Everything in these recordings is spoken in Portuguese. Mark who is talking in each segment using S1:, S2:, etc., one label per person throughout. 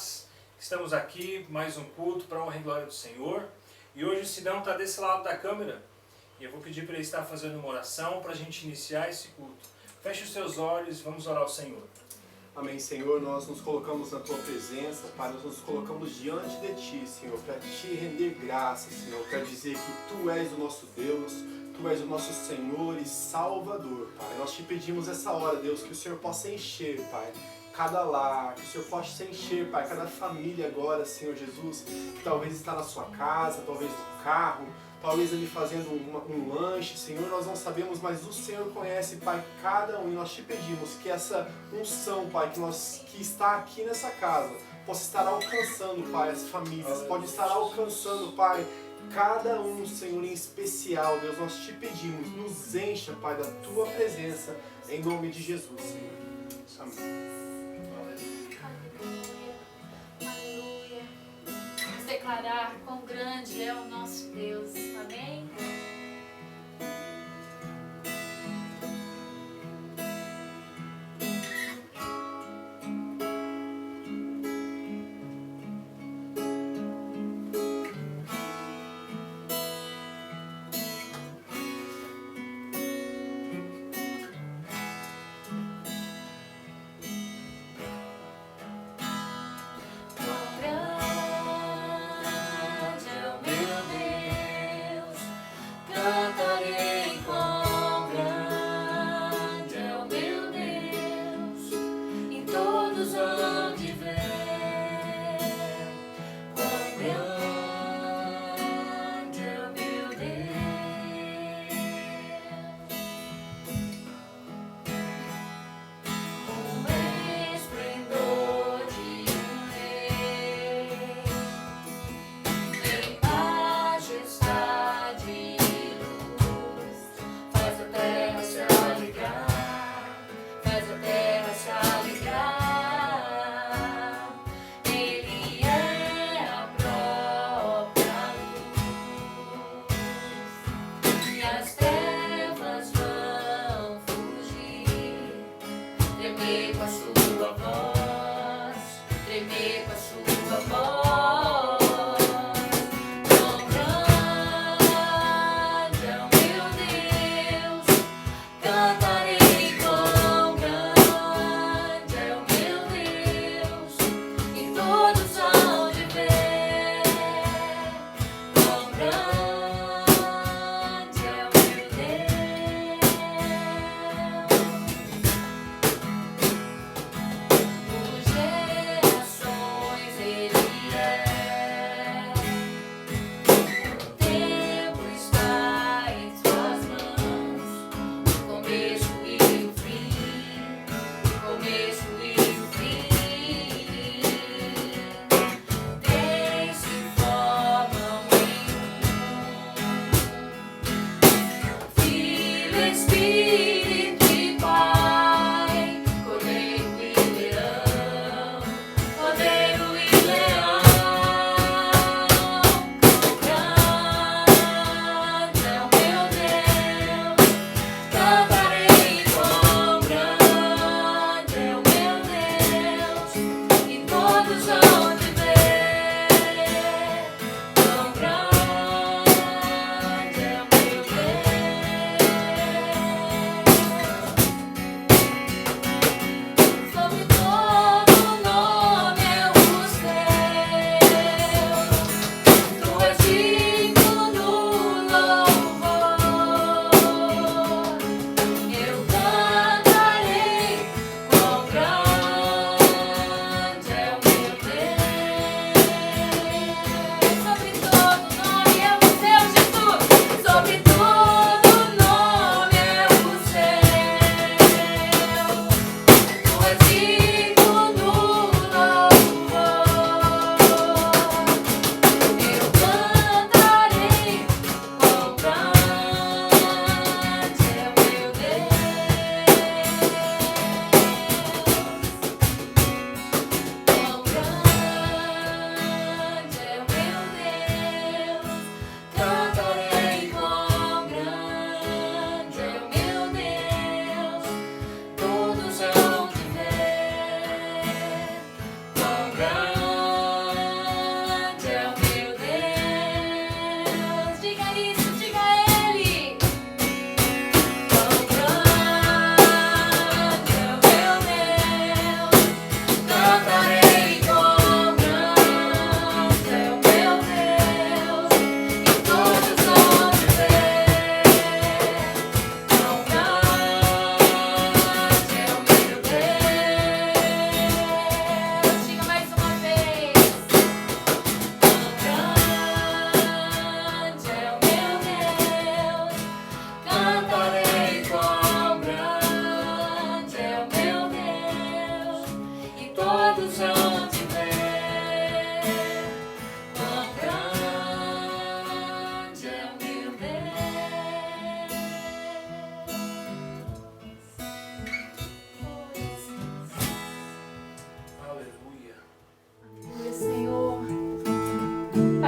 S1: paz. Estamos aqui, mais um culto para a honra e glória do Senhor. E hoje o Sidão está desse lado da câmera. E eu vou pedir para ele estar fazendo uma oração para a gente iniciar esse culto. Feche os seus olhos e vamos orar ao Senhor.
S2: Amém, Senhor, nós nos colocamos na Tua presença, Pai, nós nos colocamos diante de Ti, Senhor, para Te render graça, Senhor, para dizer que Tu és o nosso Deus, Tu és o nosso Senhor e Salvador, Pai. Nós Te pedimos essa hora, Deus, que o Senhor possa encher, Pai, cada lar, que o Senhor possa encher, Pai, cada família agora, Senhor Jesus, que talvez está na sua casa, talvez no carro, talvez ali fazendo um lanche, Senhor, nós não sabemos, mas o Senhor conhece, Pai, cada um, e nós Te pedimos que essa unção, Pai, que está aqui nessa casa, possa estar alcançando, Pai, as famílias, pode estar alcançando, Pai, cada um, Senhor, em especial, Deus, nós Te pedimos, nos encha, Pai, da Tua presença, em nome de Jesus, Senhor. Amém.
S3: Aleluia. Vamos declarar quão grande é o nosso Deus. Amém? Gerações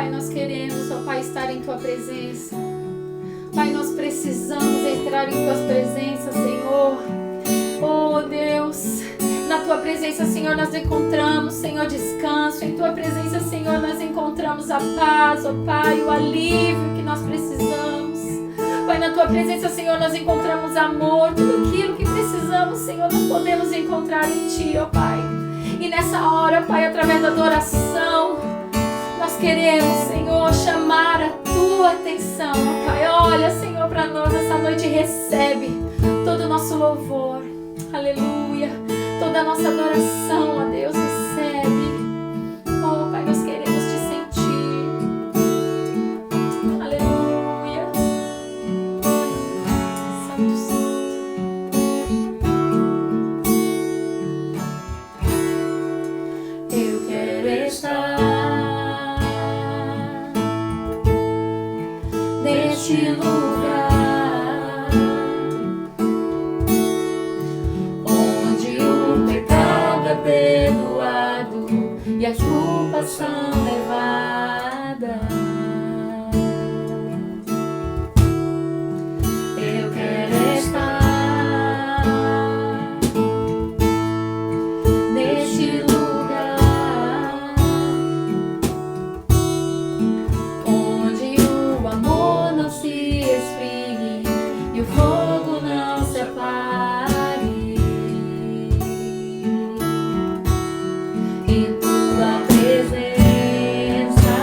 S3: Pai, nós queremos, ó Pai, estar em Tua presença. Pai, nós precisamos entrar em Tuas presenças, Senhor. Oh, Deus, na Tua presença, Senhor, nós encontramos, Senhor, descanso. Em Tua presença, Senhor, nós encontramos a paz, ó Pai, o alívio que nós precisamos. Pai, na Tua presença, Senhor, nós encontramos amor. Tudo aquilo que precisamos, Senhor, nós podemos encontrar em Ti, ó Pai. E nessa hora, Pai, através da adoração, nós queremos, Senhor, chamar a Tua atenção, ó Pai. Olha, Senhor, para nós nessa noite, recebe todo o nosso louvor. Aleluia. Toda a nossa adoração, ó Deus, recebe. Oh, Pai, nós queremos Te sentir. Aleluia. Santo, Santo. Eu quero estar neste lugar onde o pecado é perdoado e as culpas são levadas. Eu quero estar neste lugar onde o amor não se esfrie e o fogo não se apague. Em Tua presença,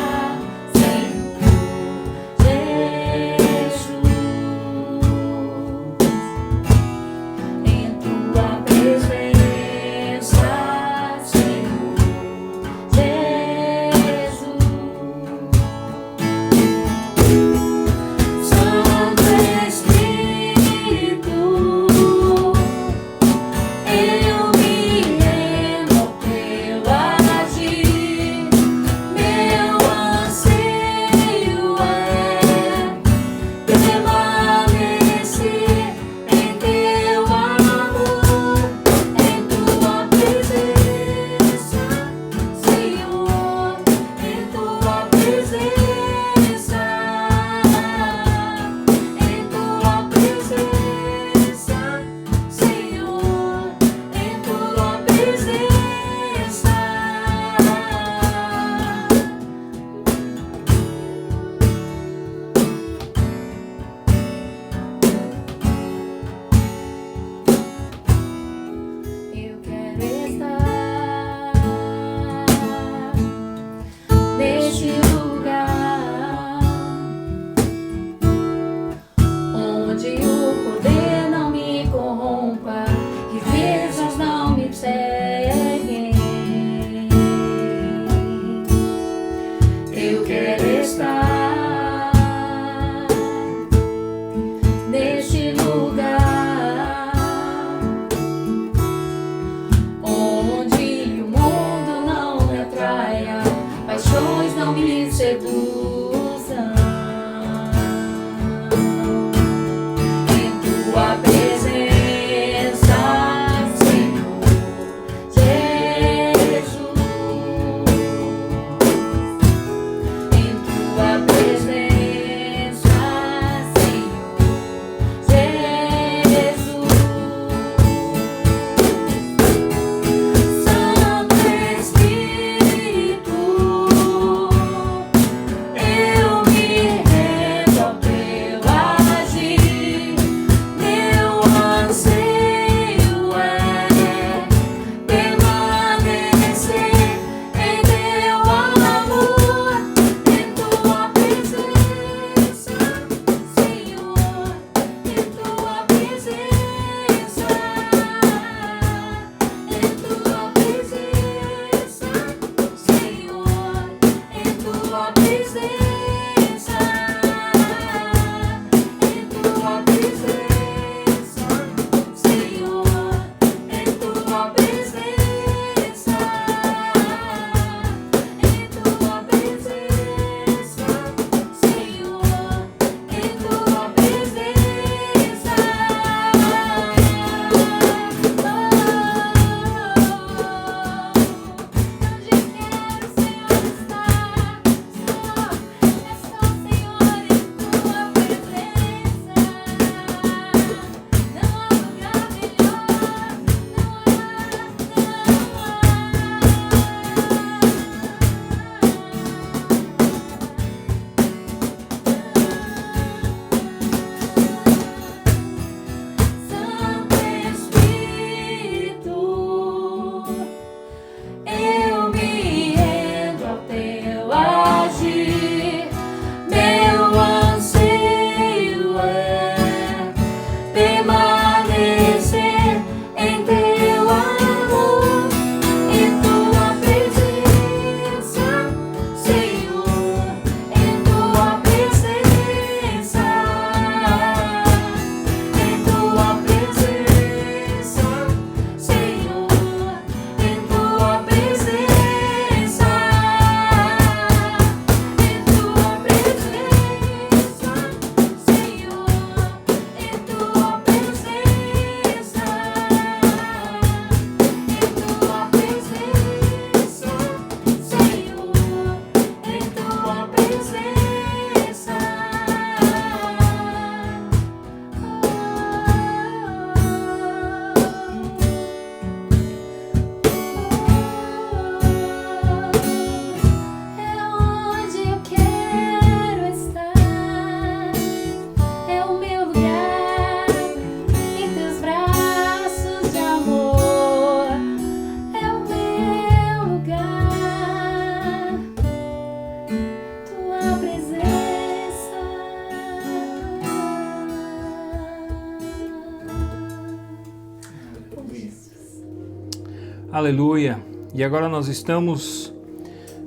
S1: Aleluia! E agora nós estamos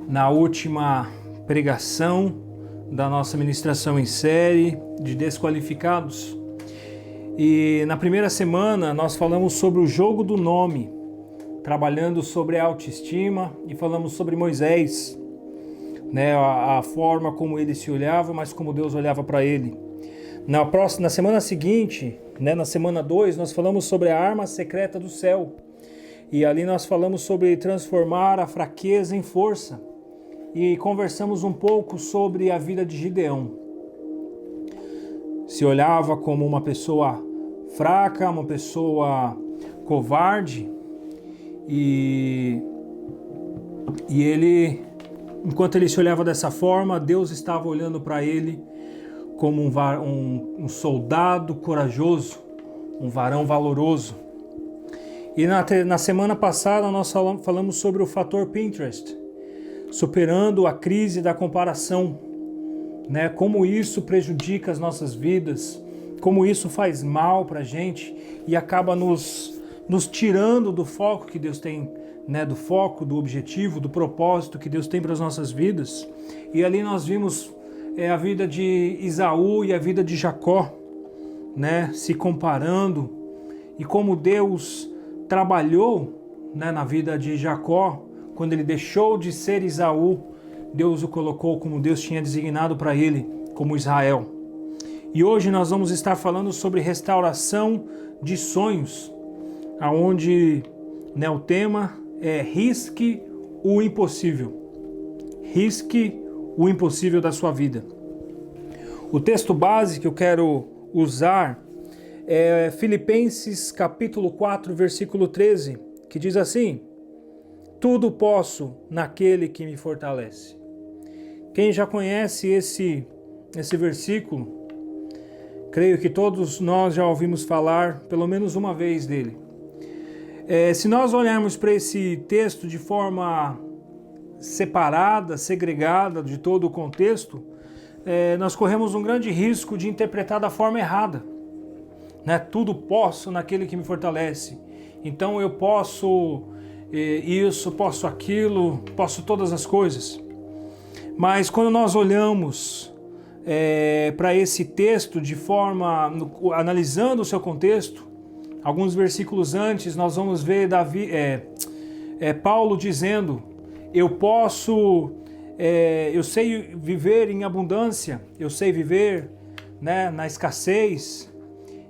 S1: na última pregação da nossa ministração em série de Desqualificados. E na primeira semana nós falamos sobre o jogo do nome, trabalhando sobre a autoestima, e falamos sobre Moisés, né, a forma como ele se olhava, mas como Deus olhava para ele. Na semana seguinte, né, na semana 2, nós falamos sobre a arma secreta do céu. E ali nós falamos sobre transformar a fraqueza em força. E conversamos um pouco sobre a vida de Gideão. Se olhava como uma pessoa fraca, uma pessoa covarde. E ele, enquanto ele se olhava dessa forma, Deus estava olhando para ele como um soldado corajoso, um varão valoroso. E na semana passada nós falamos sobre o fator Pinterest, superando a crise da comparação, né? Como isso prejudica as nossas vidas, como isso faz mal para a gente e acaba nos tirando do foco que Deus tem, né? Do foco, do objetivo, do propósito que Deus tem para as nossas vidas. E ali nós vimos a vida de Esaú e a vida de Jacó, né? Se comparando, e como Deus trabalhou, né, na vida de Jacó. Quando ele deixou de ser Esaú, Deus o colocou como Deus tinha designado para ele, como Israel. E hoje nós vamos estar falando sobre restauração de sonhos, aonde, né, o tema é risque o impossível. Risque o impossível da sua vida. O texto base que eu quero usar é Filipenses capítulo 4, versículo 13, que diz assim: tudo posso naquele que me fortalece. Quem já conhece esse versículo, creio que todos nós já ouvimos falar pelo menos uma vez dele. Se nós olharmos para esse texto de forma separada, segregada de todo o contexto, nós corremos um grande risco de interpretar da forma errada. Né? Tudo posso naquele que me fortalece. Então eu posso isso, posso aquilo, posso todas as coisas. Mas quando nós olhamos para esse texto de forma, analisando o seu contexto, alguns versículos antes nós vamos ver Paulo dizendo: eu posso, eu sei viver em abundância, eu sei viver, né, na escassez,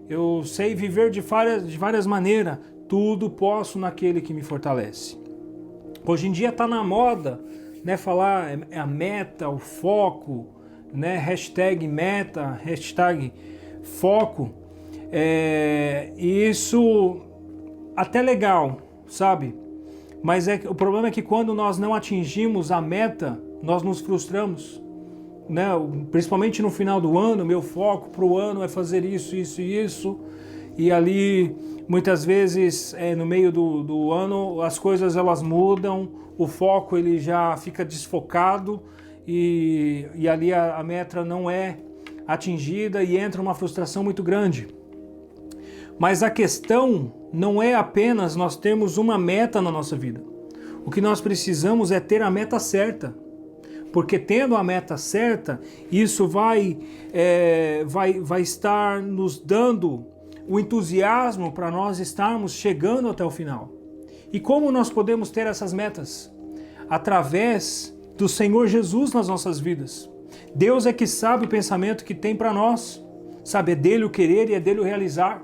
S1: eu sei viver de várias maneiras, tudo posso naquele que me fortalece. Hoje em dia está na moda, né, falar a meta, o foco, né, hashtag meta, hashtag foco, e isso até legal, sabe? Mas o problema é que quando nós não atingimos a meta, nós nos frustramos. Né? Principalmente no final do ano, meu foco para o ano é fazer isso, isso e isso, e ali muitas vezes no meio do ano as coisas elas mudam, o foco ele já fica desfocado e ali a meta não é atingida e entra uma frustração muito grande. Mas a questão não é apenas nós termos uma meta na nossa vida. O que nós precisamos é ter a meta certa. Porque tendo a meta certa, isso vai estar nos dando o entusiasmo para nós estarmos chegando até o final. E como nós podemos ter essas metas? Através do Senhor Jesus nas nossas vidas. Deus é que sabe o pensamento que tem para nós. Sabe, é dele o querer e é dele o realizar.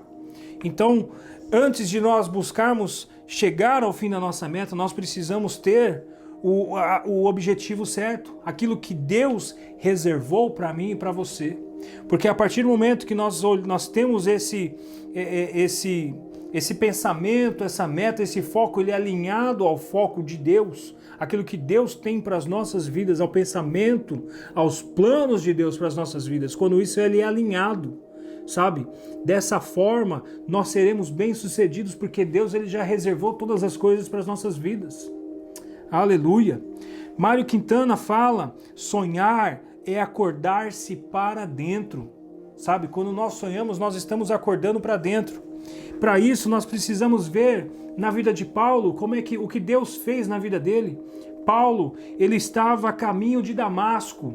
S1: Então, antes de nós buscarmos chegar ao fim da nossa meta, nós precisamos ter o objetivo certo, aquilo que Deus reservou para mim e para você. Porque a partir do momento que nós temos esse pensamento, essa meta, esse foco, ele é alinhado ao foco de Deus, aquilo que Deus tem para as nossas vidas, ao pensamento, aos planos de Deus para as nossas vidas, quando isso ele é alinhado, sabe? Dessa forma, nós seremos bem-sucedidos, porque Deus ele já reservou todas as coisas para as nossas vidas. Aleluia! Mário Quintana fala: sonhar é acordar-se para dentro. sabe? Quando nós sonhamos, nós estamos acordando para dentro. Para isso, nós precisamos ver na vida de Paulo o que Deus fez na vida dele. Paulo, ele estava a caminho de Damasco,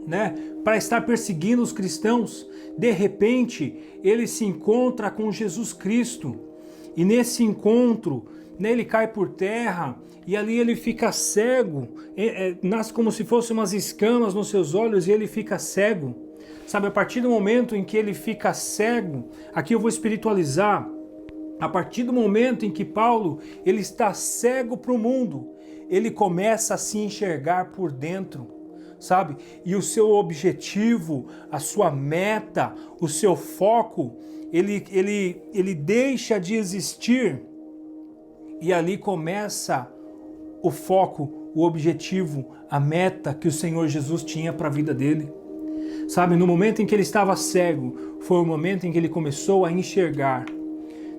S1: né, para estar perseguindo os cristãos. De repente, ele se encontra com Jesus Cristo. E nesse encontro, né, ele cai por terra e ali ele fica cego. Nasce como se fossem umas escamas nos seus olhos e ele fica cego. Sabe, a partir do momento em que ele fica cego, aqui eu vou espiritualizar, a partir do momento em que Paulo ele está cego para o mundo, ele começa a se enxergar por dentro, sabe? E o seu objetivo, a sua meta, o seu foco, ele deixa de existir e ali começa o foco, o objetivo, a meta que o Senhor Jesus tinha para a vida dele. Sabe, no momento em que ele estava cego, foi o momento em que ele começou a enxergar.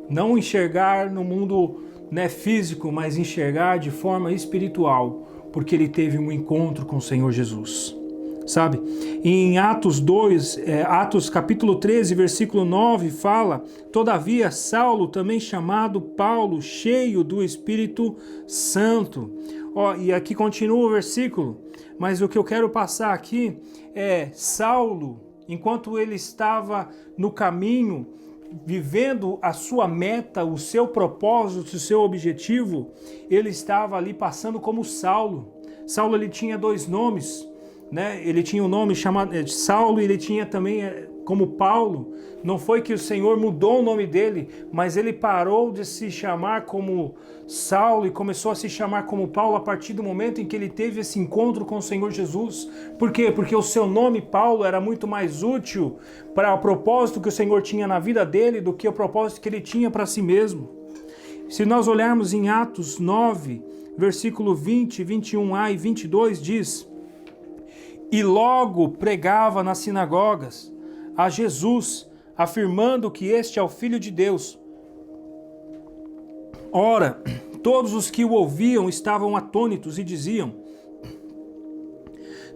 S1: Não enxergar no mundo, né, físico, mas enxergar de forma espiritual, porque ele teve um encontro com o Senhor Jesus. Sabe, em Atos capítulo 13, versículo 9, fala: todavia Saulo, também chamado Paulo, cheio do Espírito Santo. E aqui continua o versículo, mas o que eu quero passar aqui é Saulo, enquanto ele estava no caminho, vivendo a sua meta, o seu propósito, o seu objetivo, ele estava ali passando como Saulo. Saulo, ele tinha 2 nomes, né? Ele tinha um nome chamado Saulo e ele tinha também como Paulo. Não foi que o Senhor mudou o nome dele, mas ele parou de se chamar como Saulo e começou a se chamar como Paulo a partir do momento em que ele teve esse encontro com o Senhor Jesus. Por quê? Porque o seu nome Paulo era muito mais útil para o propósito que o Senhor tinha na vida dele do que o propósito que ele tinha para si mesmo. Se nós olharmos em Atos 9, versículo 20, 21a e 22, diz: e logo pregava nas sinagogas a Jesus, afirmando que este é o Filho de Deus. Ora, todos os que o ouviam estavam atônitos e diziam: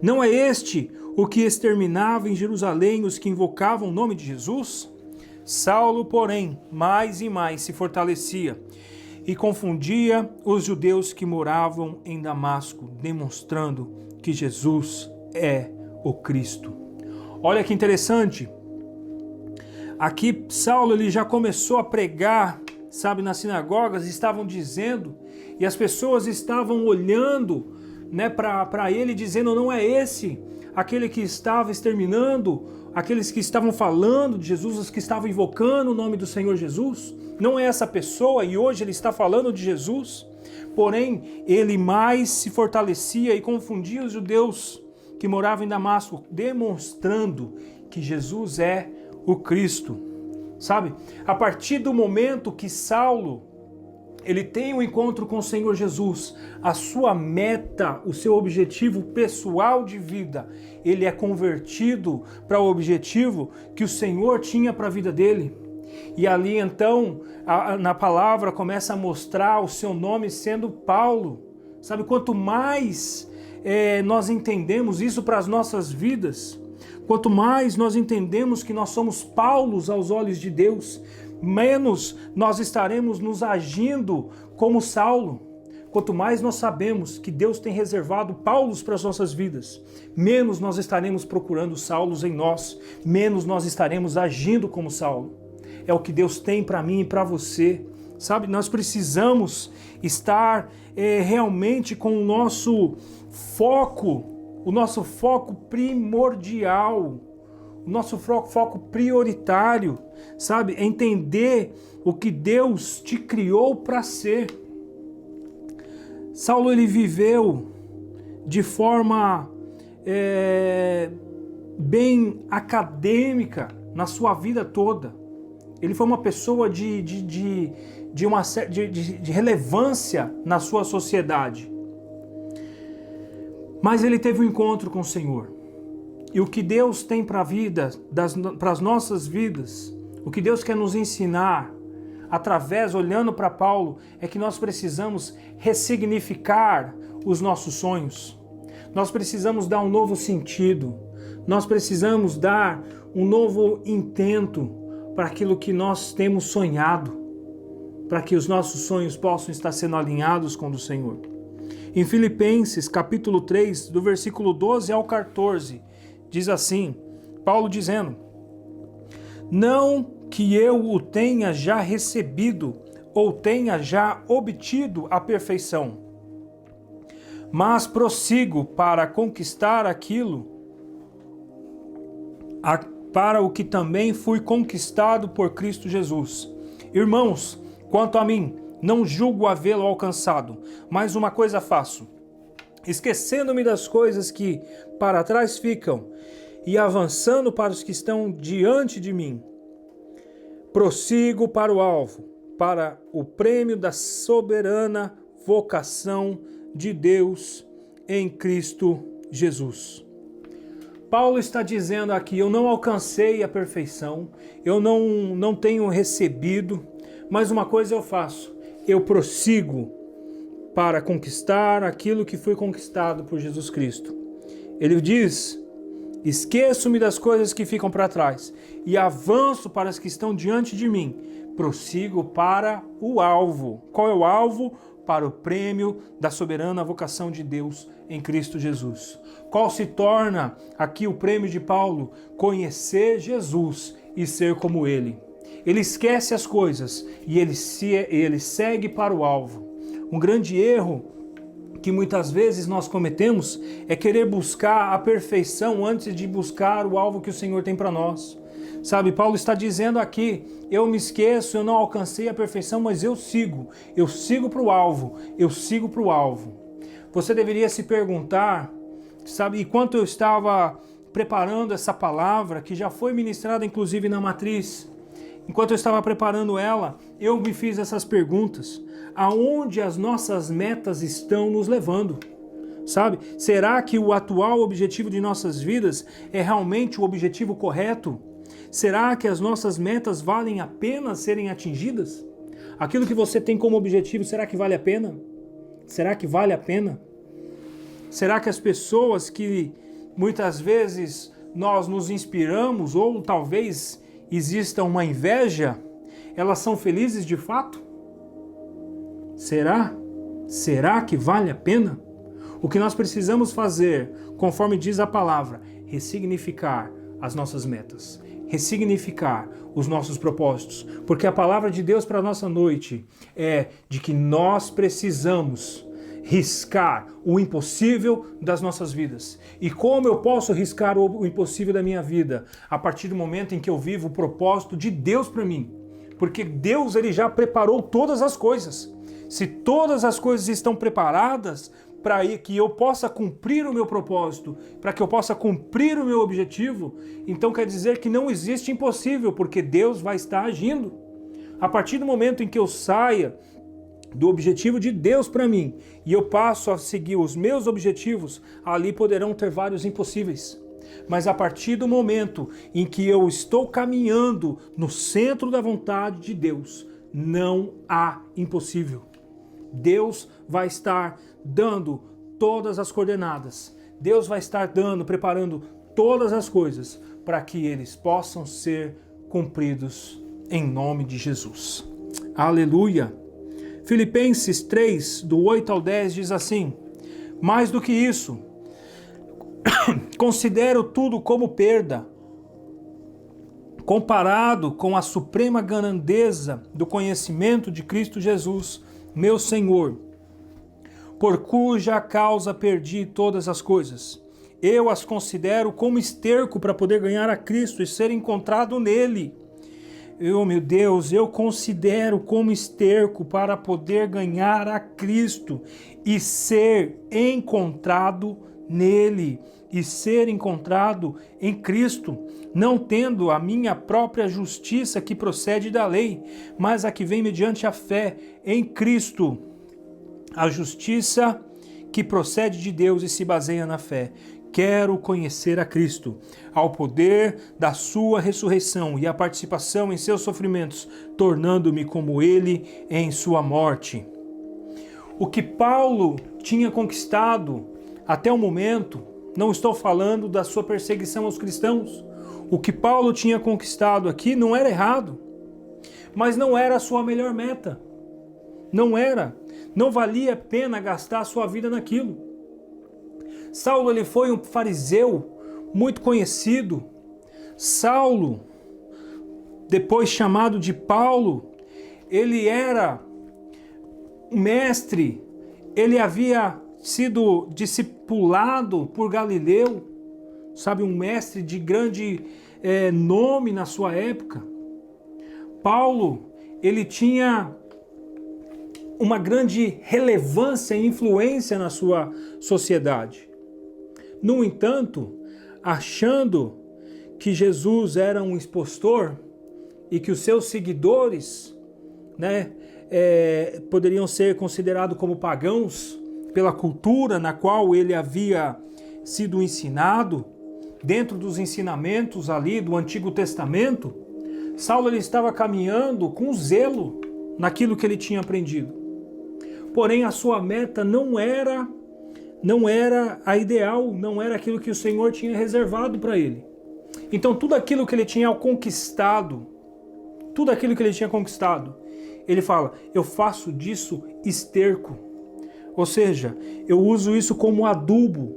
S1: não é este o que exterminava em Jerusalém os que invocavam o nome de Jesus? Saulo, porém, mais e mais se fortalecia e confundia os judeus que moravam em Damasco, demonstrando que Jesus é o Cristo. Olha que interessante. Aqui Saulo ele já começou a pregar, sabe, nas sinagogas, estavam dizendo, e as pessoas estavam olhando, né, para ele, dizendo: não é esse aquele que estava exterminando, aqueles que estavam falando de Jesus, os que estavam invocando o nome do Senhor Jesus? Não é essa pessoa, e hoje ele está falando de Jesus. Porém, ele mais se fortalecia e confundia os judeus que moravam em Damasco, demonstrando que Jesus é o Cristo. Sabe? A partir do momento que Saulo ele tem um encontro com o Senhor Jesus, a sua meta, o seu objetivo pessoal de vida, ele é convertido para o objetivo que o Senhor tinha para a vida dele. E ali então, na palavra começa a mostrar o seu nome sendo Paulo. Sabe, quanto mais nós entendemos isso para as nossas vidas, quanto mais nós entendemos que nós somos Paulos aos olhos de Deus, menos nós estaremos nos agindo como Saulo. Quanto mais nós sabemos que Deus tem reservado Paulos para as nossas vidas, menos nós estaremos procurando Saulos em nós, menos nós estaremos agindo como Saulo. É o que Deus tem para mim e para você. Sabe, nós precisamos estar realmente com o nosso foco primordial, o nosso foco prioritário, sabe? É entender o que Deus te criou para ser. Saulo, ele viveu de forma bem acadêmica na sua vida toda. Ele foi uma pessoa de relevância na sua sociedade. Mas ele teve um encontro com o Senhor. E o que Deus tem para a vida, para as nossas vidas, o que Deus quer nos ensinar, olhando para Paulo, é que nós precisamos ressignificar os nossos sonhos. Nós precisamos dar um novo sentido. Nós precisamos dar um novo intento para aquilo que nós temos sonhado, para que os nossos sonhos possam estar sendo alinhados com o do Senhor. Em Filipenses, capítulo 3, do versículo 12 ao 14, diz assim, Paulo dizendo: não que eu o tenha já recebido ou tenha já obtido a perfeição, mas prossigo para conquistar aquilo para o que também fui conquistado por Cristo Jesus. Irmãos, quanto a mim, não julgo havê-lo alcançado, mas uma coisa faço, esquecendo-me das coisas que para trás ficam e avançando para os que estão diante de mim, prossigo para o alvo, para o prêmio da soberana vocação de Deus em Cristo Jesus. Paulo está dizendo aqui, eu não alcancei a perfeição, eu não tenho recebido, mas uma coisa eu faço, eu prossigo para conquistar aquilo que foi conquistado por Jesus Cristo. Ele diz, esqueço-me das coisas que ficam para trás e avanço para as que estão diante de mim, prossigo para o alvo. Qual é o alvo? Para o prêmio da soberana vocação de Deus em Cristo Jesus. Qual se torna aqui o prêmio de Paulo? Conhecer Jesus e ser como Ele. Ele esquece as coisas e ele segue para o alvo. Um grande erro que muitas vezes nós cometemos é querer buscar a perfeição antes de buscar o alvo que o Senhor tem para nós. Sabe, Paulo está dizendo aqui, eu me esqueço, eu não alcancei a perfeição, mas eu sigo para o alvo, eu sigo para o alvo. Você deveria se perguntar, sabe, enquanto eu estava preparando essa palavra, que já foi ministrada inclusive na matriz, enquanto eu estava preparando ela, eu me fiz essas perguntas. Aonde as nossas metas estão nos levando? Sabe, será que o atual objetivo de nossas vidas é realmente o objetivo correto? Será que as nossas metas valem a pena serem atingidas? Aquilo que você tem como objetivo, será que vale a pena? Será que vale a pena? Será que as pessoas que muitas vezes nós nos inspiramos, ou talvez exista uma inveja, elas são felizes de fato? Será? Será que vale a pena? O que nós precisamos fazer, conforme diz a palavra, ressignificar as nossas metas, ressignificar os nossos propósitos, porque a palavra de Deus para a nossa noite é de que nós precisamos riscar o impossível das nossas vidas. E como eu posso riscar o impossível da minha vida? A partir do momento em que eu vivo o propósito de Deus para mim. Porque Deus, ele já preparou todas as coisas. Se todas as coisas estão preparadas para que eu possa cumprir o meu propósito, para que eu possa cumprir o meu objetivo, então quer dizer que não existe impossível, porque Deus vai estar agindo. A partir do momento em que eu saia do objetivo de Deus para mim e eu passo a seguir os meus objetivos, ali poderão ter vários impossíveis. Mas a partir do momento em que eu estou caminhando no centro da vontade de Deus, não há impossível. Deus vai estar dando todas as coordenadas. Deus vai estar preparando todas as coisas para que eles possam ser cumpridos em nome de Jesus. Aleluia! Filipenses 3, do 8 ao 10 diz assim: mais do que isso, considero tudo como perda, comparado com a suprema grandeza do conhecimento de Cristo Jesus, meu Senhor, por cuja causa perdi todas as coisas. Eu as considero como esterco para poder ganhar a Cristo e ser encontrado nele. Meu Deus, eu considero como esterco para poder ganhar a Cristo e ser encontrado nele. E ser encontrado em Cristo, não tendo a minha própria justiça que procede da lei, mas a que vem mediante a fé em Cristo. A justiça que procede de Deus e se baseia na fé. Quero conhecer a Cristo, ao poder da sua ressurreição e a participação em seus sofrimentos, tornando-me como ele em sua morte. O que Paulo tinha conquistado até o momento, não estou falando da sua perseguição aos cristãos. O que Paulo tinha conquistado aqui não era errado, mas não era a sua melhor meta. Não era. Não valia a pena gastar a sua vida naquilo. Saulo, ele foi um fariseu muito conhecido. Saulo, depois chamado de Paulo, ele era um mestre, ele havia sido discipulado por Galileu, sabe, um mestre de grande nome na sua época. Paulo, ele tinha uma grande relevância e influência na sua sociedade. No entanto, achando que Jesus era um impostor e que os seus seguidores, poderiam ser considerados como pagãos pela cultura na qual ele havia sido ensinado, dentro dos ensinamentos ali do Antigo Testamento, Saulo, ele estava caminhando com zelo naquilo que ele tinha aprendido. Porém, a sua meta não era a ideal, não era aquilo que o Senhor tinha reservado para ele. Então, tudo aquilo que ele tinha conquistado, ele fala, eu faço disso esterco. Ou seja, eu uso isso como adubo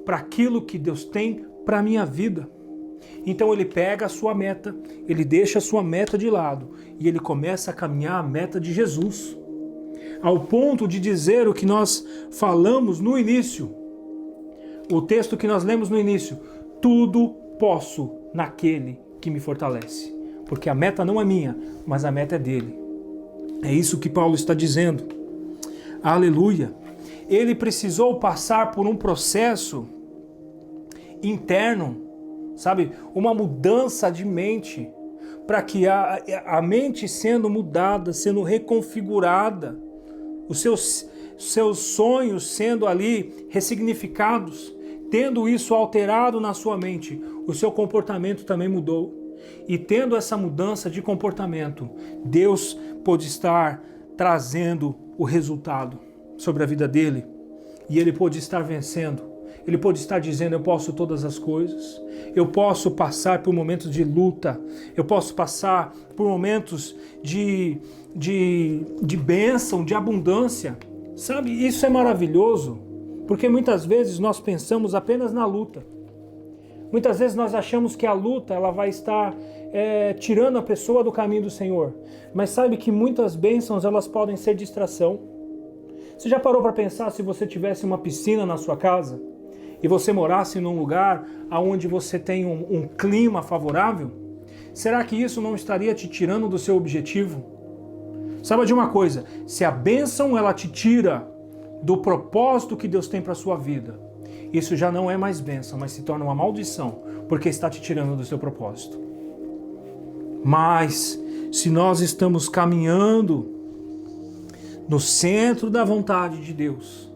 S1: para aquilo que Deus tem para a minha vida. Então ele pega a sua meta, ele deixa a sua meta de lado e ele começa a caminhar a meta de Jesus. Ao ponto de dizer o que nós falamos no início, o texto que nós lemos no início, tudo posso naquele que me fortalece. Porque a meta não é minha, mas a meta é dele. É isso que Paulo está dizendo. Aleluia. Ele precisou passar por um processo interno, sabe? Uma mudança de mente, para que a mente sendo mudada, sendo reconfigurada, os seus sonhos sendo ali ressignificados, tendo isso alterado na sua mente, o seu comportamento também mudou. E tendo essa mudança de comportamento, Deus pôde estar trazendo o resultado sobre a vida dele. E ele pôde estar vencendo. Ele pôde estar dizendo, eu posso todas as coisas. Eu posso passar por momentos de luta. Eu posso passar por momentos de bênção, de abundância. Sabe, isso é maravilhoso. Porque muitas vezes nós pensamos apenas na luta. Muitas vezes nós achamos que a luta ela vai estar tirando a pessoa do caminho do Senhor. Mas sabe que muitas bênçãos elas podem ser distração. Você já parou para pensar se você tivesse uma piscina na sua casa e você morasse num lugar onde você tem um clima favorável? Será que isso não estaria te tirando do seu objetivo? Saiba de uma coisa, se a bênção ela te tira do propósito que Deus tem para a sua vida, isso já não é mais bênção, mas se torna uma maldição, porque está te tirando do seu propósito. Mas, se nós estamos caminhando no centro da vontade de Deus,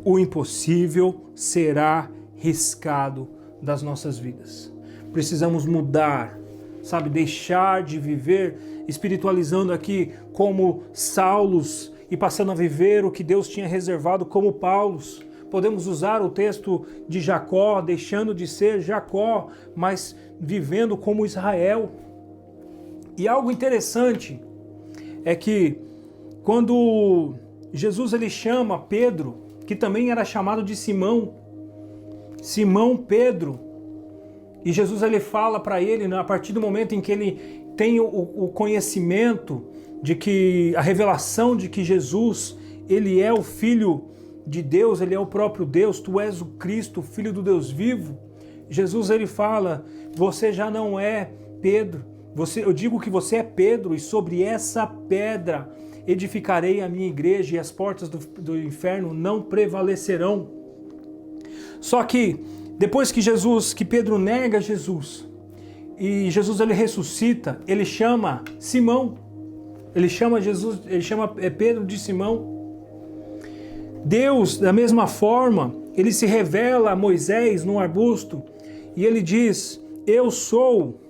S1: o impossível será riscado das nossas vidas. Precisamos mudar, sabe, deixar de viver espiritualizando aqui como Saulos e passando a viver o que Deus tinha reservado como Paulos. Podemos usar o texto de Jacó, deixando de ser Jacó, mas vivendo como Israel. E algo interessante é que quando Jesus ele chama Pedro, que também era chamado de Simão Pedro, e Jesus ele fala para ele, a partir do momento em que ele tem o conhecimento de que, a revelação de que Jesus, ele é o Filho de Deus, ele é o próprio Deus, tu és o Cristo, o Filho do Deus vivo. Jesus ele fala, você já não é Pedro, eu digo que você é Pedro, e sobre essa pedra edificarei a minha igreja e as portas do inferno não prevalecerão. Só que depois que Pedro nega Jesus e Jesus ele ressuscita, ele chama Simão, ele chama Pedro de Simão. Deus, da mesma forma, ele se revela a Moisés no arbusto e ele diz, eu sou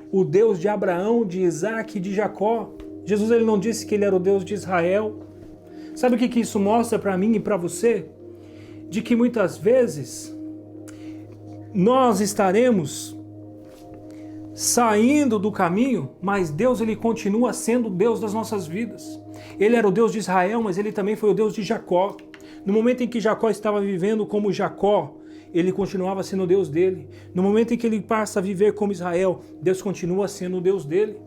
S1: o Deus de Abraão, de Isaac e de Jacó. Jesus ele não disse que ele era o Deus de Israel. Sabe o que isso mostra para mim e para você? De que muitas vezes nós estaremos saindo do caminho, mas Deus ele continua sendo o Deus das nossas vidas. Ele era o Deus de Israel, mas ele também foi o Deus de Jacó. No momento em que Jacó estava vivendo como Jacó, ele continuava sendo o Deus dele. No momento em que ele passa a viver como Israel, Deus continua sendo o Deus dele.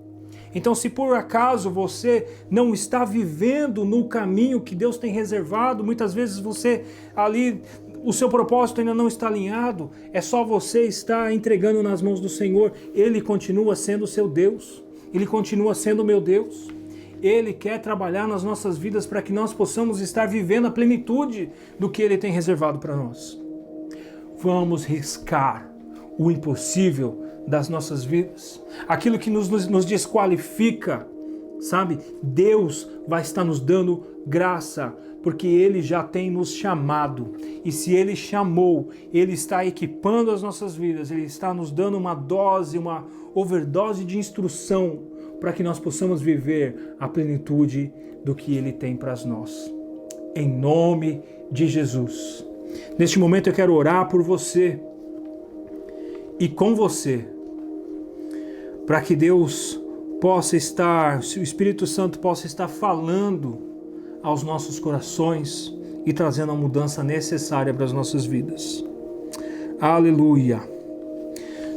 S1: Então, se por acaso você não está vivendo no caminho que Deus tem reservado, muitas vezes você ali, o seu propósito ainda não está alinhado, é só você estar entregando nas mãos do Senhor. Ele continua sendo o seu Deus, Ele continua sendo o meu Deus. Ele quer trabalhar nas nossas vidas para que nós possamos estar vivendo a plenitude do que Ele tem reservado para nós. Vamos riscar o impossível das nossas vidas, aquilo que nos desqualifica, sabe? Deus vai estar nos dando graça, porque Ele já tem nos chamado, e se Ele chamou, Ele está equipando as nossas vidas, Ele está nos dando uma dose, uma overdose de instrução, para que nós possamos viver a plenitude do que Ele tem para nós. Em nome de Jesus. Neste momento eu quero orar por você e com você, para que Deus possa estar, se o Espírito Santo possa estar falando aos nossos corações e trazendo a mudança necessária para as nossas vidas. Aleluia.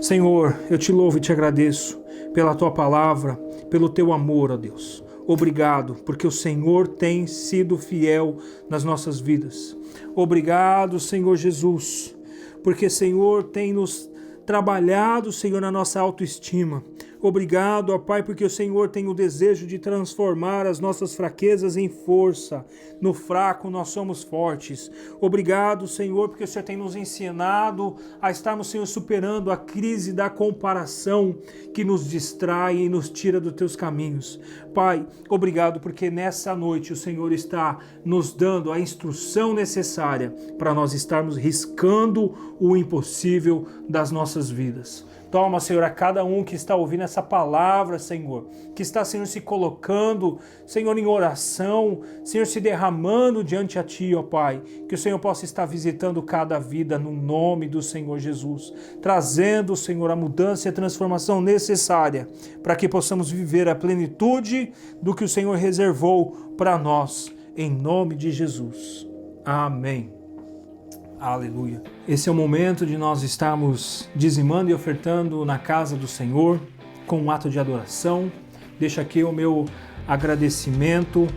S1: Senhor, eu te louvo e te agradeço pela tua palavra, pelo teu amor, ó Deus. Obrigado, porque o Senhor tem sido fiel nas nossas vidas. Obrigado, Senhor Jesus, porque o Senhor tem nos trabalhado, Senhor, na nossa autoestima. Obrigado, ó Pai, porque o Senhor tem o desejo de transformar as nossas fraquezas em força. No fraco nós somos fortes. Obrigado, Senhor, porque o Senhor tem nos ensinado a estarmos, Senhor, superando a crise da comparação que nos distrai e nos tira dos teus caminhos. Pai, obrigado porque nessa noite o Senhor está nos dando a instrução necessária para nós estarmos riscando o impossível das nossas vidas. Toma, Senhor, a cada um que está ouvindo essa palavra, Senhor, que está, Senhor, se colocando, Senhor, em oração, Senhor, se derramando diante a Ti, ó Pai, que o Senhor possa estar visitando cada vida no nome do Senhor Jesus, trazendo, Senhor, a mudança e a transformação necessária para que possamos viver a plenitude do que o Senhor reservou para nós, em nome de Jesus. Amém. Aleluia. Esse é o momento de nós estarmos dizimando e ofertando na casa do Senhor com um ato de adoração. Deixo aqui o meu agradecimento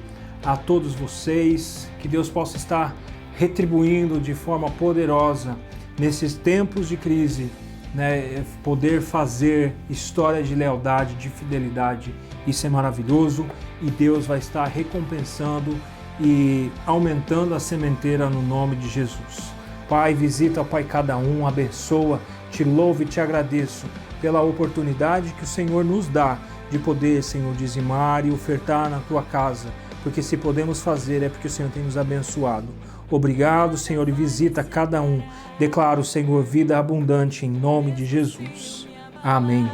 S1: a todos vocês, que Deus possa estar retribuindo de forma poderosa nesses tempos de crise, né? Poder fazer história de lealdade, de fidelidade, isso é maravilhoso e Deus vai estar recompensando e aumentando a sementeira no nome de Jesus. Pai, visita, Pai, cada um, abençoa, te louvo e te agradeço pela oportunidade que o Senhor nos dá de poder, Senhor, dizimar e ofertar na Tua casa, porque se podemos fazer é porque o Senhor tem nos abençoado. Obrigado, Senhor, e visita cada um. Declaro, Senhor, vida abundante em nome de Jesus. Amém.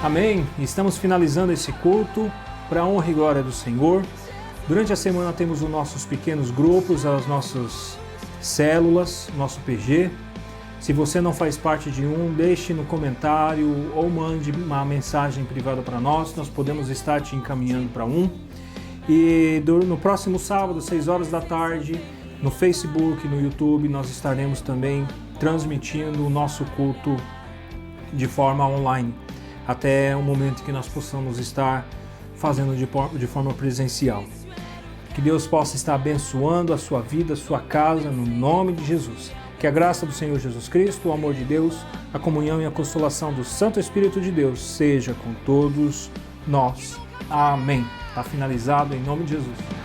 S1: Amém? Estamos finalizando esse culto para a honra e glória do Senhor. Durante a semana temos os nossos pequenos grupos, as nossas células, nosso PG. Se você não faz parte de um, deixe no comentário ou mande uma mensagem privada para nós podemos estar te encaminhando para um. E no próximo sábado, 6 horas da tarde, no Facebook, no YouTube, nós estaremos também transmitindo o nosso culto de forma online. até o momento que nós possamos estar fazendo de forma presencial. Que Deus possa estar abençoando a sua vida, a sua casa, no nome de Jesus. Que a graça do Senhor Jesus Cristo, o amor de Deus, a comunhão e a consolação do Santo Espírito de Deus seja com todos nós. Amém. Está finalizado em nome de Jesus.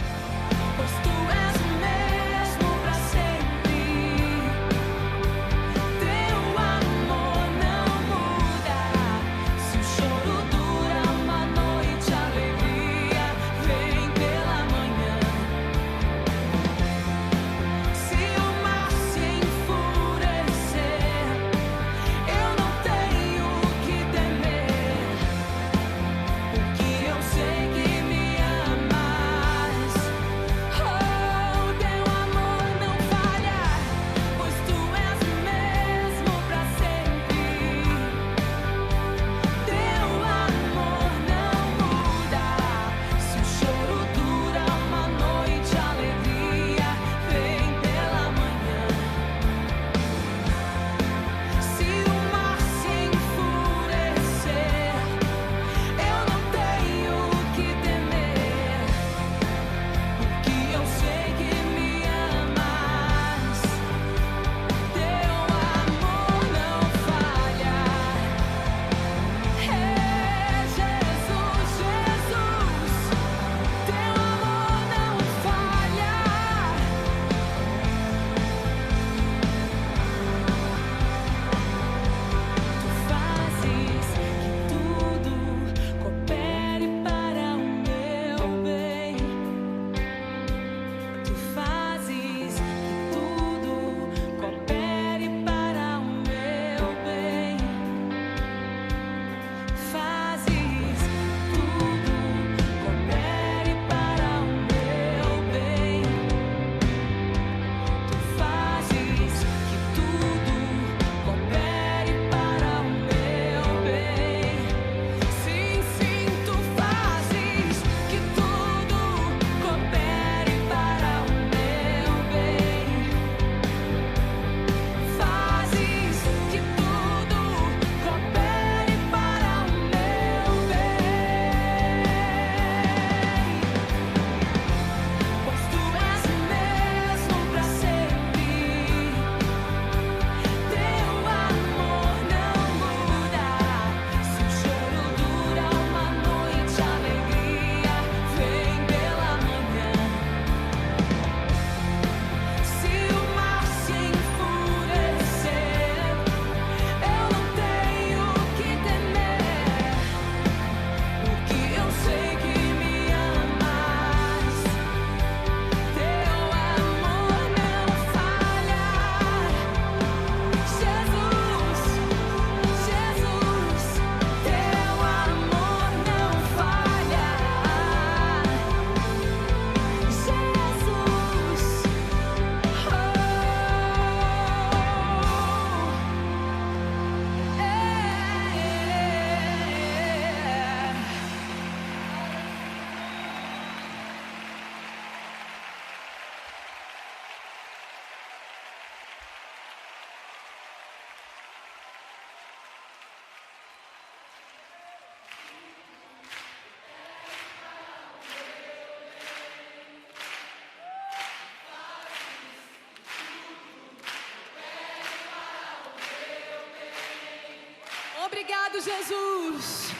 S4: Obrigado, Jesus.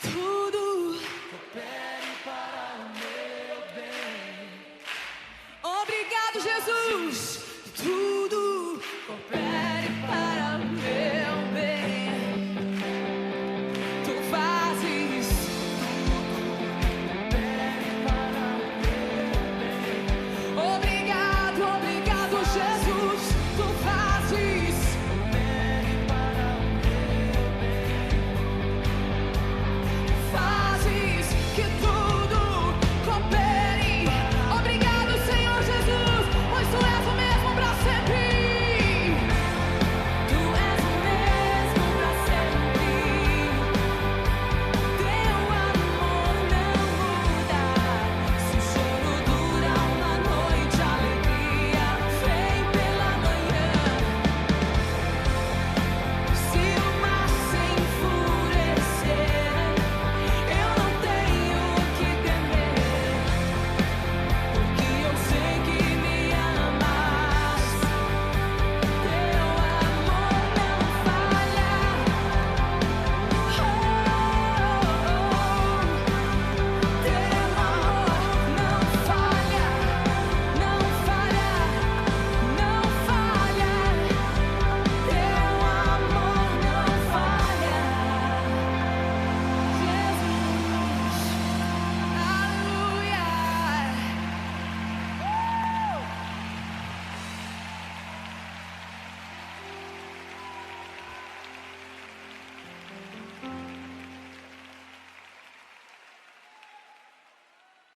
S4: Tudo coopere para o meu bem. Obrigado, Jesus.